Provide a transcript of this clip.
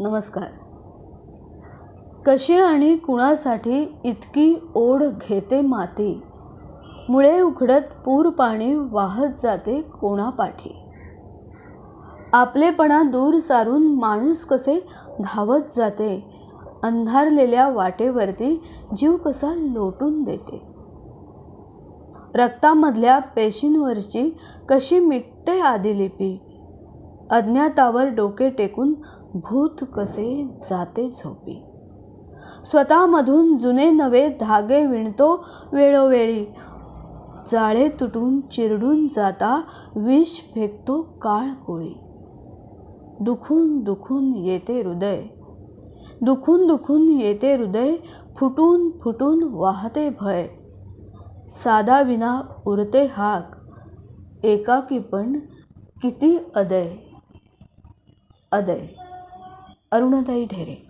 नमस्कार. कशी आणि कुणासाठी इतकी ओढ घेते माती, मुळे उखडत पूर पाणी वाहत जाते कोणापाठी. आपलेपणा दूर सारून माणूस कसे धावत जाते, अंधारलेल्या वाटेवरती जीव कसा लोटून देते. रक्तामधल्या पेशींवरची कशी मिटते आदिलिपी, अज्ञातावर डोके टेकून भूत कसे जाते झोपी. स्वतःमधून जुने नवे धागे विणतो वेळोवेळी, जाळे तुटून चिरडून जाता विष फेकतो काळ कोळी. दुखून दुखून येते हृदय, दुखून दुखून येते हृदय, फुटून फुटून वाहते भय. साधा विना उरते हाक, एकाकीपण किती अदय. अदय. अरुणाताई ढेरे.